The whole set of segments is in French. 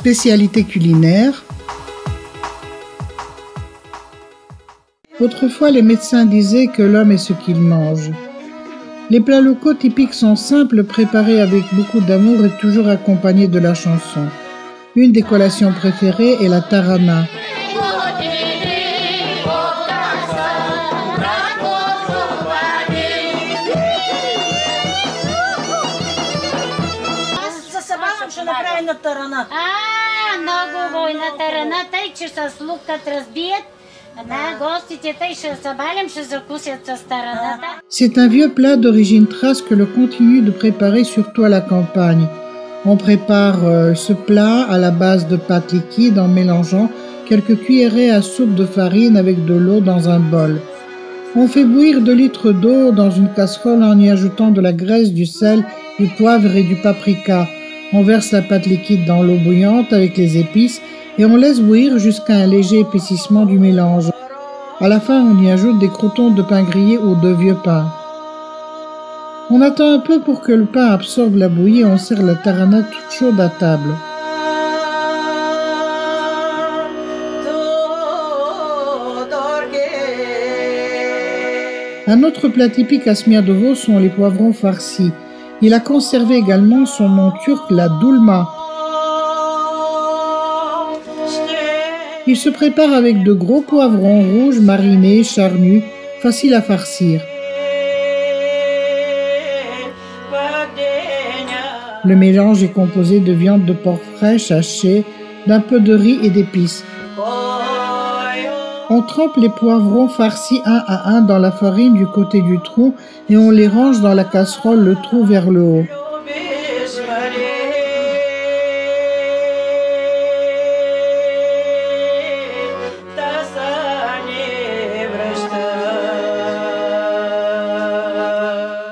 Spécialité culinaire. Autrefois, les médecins disaient que l'homme est ce qu'il mange. Les plats locaux typiques sont simples, préparés avec beaucoup d'amour et toujours accompagnés de la chanson. Une des collations préférées est la tarhana. Много война тарана, тъй че с лук като разбият, гостите тъй ще събалим, ще закусят с тараната. C'est un vieux plat d'origine thrace que l'on continue de préparer surtout à la campagne. On prépare ce plat à la base de pâte liquide en mélangeant quelques cuillerées à soupe de farine avec de l'eau dans un bol. On fait bouillir 2 litres d'eau dans une casserole en y ajoutant de la graisse, du sel, du poivre et du paprika. On verse la pâte liquide dans l'eau bouillante avec les épices et on laisse bouillir jusqu'à un léger épaississement du mélange. À la fin, on y ajoute des croûtons de pain grillé ou de vieux pain. On attend un peu pour que le pain absorbe la bouillie et on sert la tarhana toute chaude à table. Un autre plat typique à Smiadovo sont les poivrons farcis. Il a conservé également son nom turc, la doulma. Il se prépare avec de gros poivrons rouges marinés, charnus, faciles à farcir. Le mélange est composé de viande de porc fraîche hachée, d'un peu de riz et d'épices. On trempe les poivrons farcis un à un dans la farine du côté du trou et on les range dans la casserole, le trou vers le haut.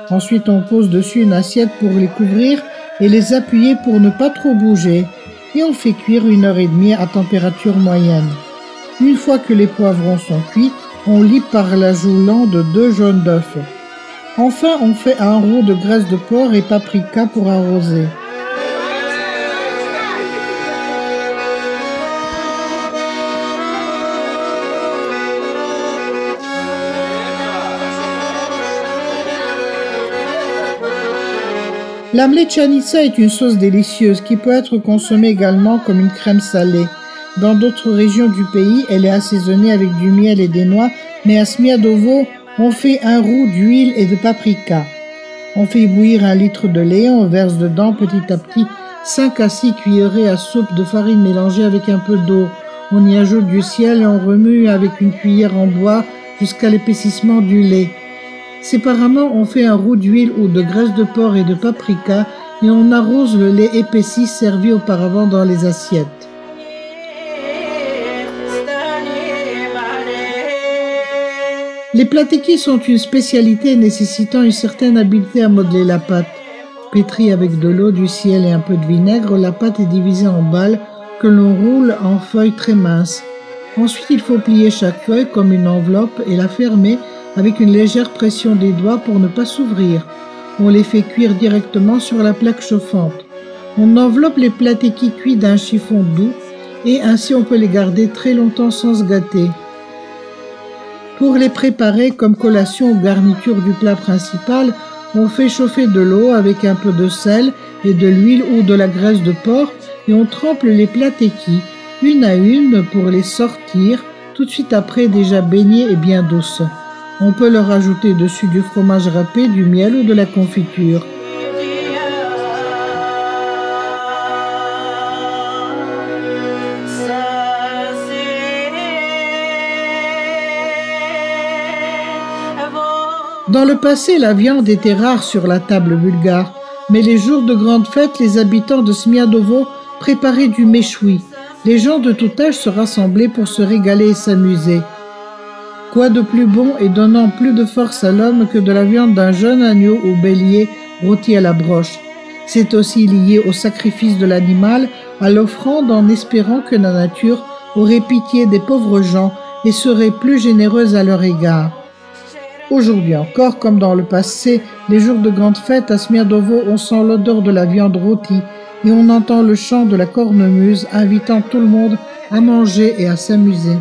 Ensuite, on pose dessus une assiette pour les couvrir et les appuyer pour ne pas trop bouger. Et on fait cuire 1h30 à température moyenne. Une fois que les poivrons sont cuits, on lit par l'ajout lent de 2 jaunes d'œufs. Enfin, on fait un roux de graisse de porc et paprika pour arroser. La mlečanica est une sauce délicieuse qui peut être consommée également comme une crème salée. Dans d'autres régions du pays, elle est assaisonnée avec du miel et des noix, mais à Smiadovo, on fait un roux d'huile et de paprika. On fait bouillir 1 litre de lait, on verse dedans petit à petit 5 à 6 cuillerées à soupe de farine mélangée avec un peu d'eau. On y ajoute du sel et on remue avec une cuillère en bois jusqu'à l'épaississement du lait. Séparément, on fait un roux d'huile ou de graisse de porc et de paprika et on arrose le lait épaissi servi auparavant dans les assiettes. Les platékis sont une spécialité nécessitant une certaine habileté à modeler la pâte. Pétrie avec de l'eau, du sel et un peu de vinaigre, la pâte est divisée en balles que l'on roule en feuilles très minces. Ensuite, il faut plier chaque feuille comme une enveloppe et la fermer avec une légère pression des doigts pour ne pas s'ouvrir. On les fait cuire directement sur la plaque chauffante. On enveloppe les platékis cuits d'un chiffon doux et ainsi on peut les garder très longtemps sans se gâter. Pour les préparer comme collation ou garniture du plat principal, on fait chauffer de l'eau avec un peu de sel et de l'huile ou de la graisse de porc et on trempe les platékis une à une pour les sortir tout de suite après déjà baignées et bien douces. On peut leur ajouter dessus du fromage râpé, du miel ou de la confiture. Dans le passé, la viande était rare sur la table bulgare, mais les jours de grande fête, les habitants de Smiadovo préparaient du méchoui. Les gens de tout âge se rassemblaient pour se régaler et s'amuser. Quoi de plus bon et donnant plus de force à l'homme que de la viande d'un jeune agneau ou bélier rôti à la broche. C'est aussi lié au sacrifice de l'animal, à l'offrande en espérant que la nature aurait pitié des pauvres gens et serait plus généreuse à leur égard. Aujourd'hui encore, comme dans le passé, les jours de grande fête à Smiadovo, on sent l'odeur de la viande rôtie et on entend le chant de la cornemuse invitant tout le monde à manger et à s'amuser.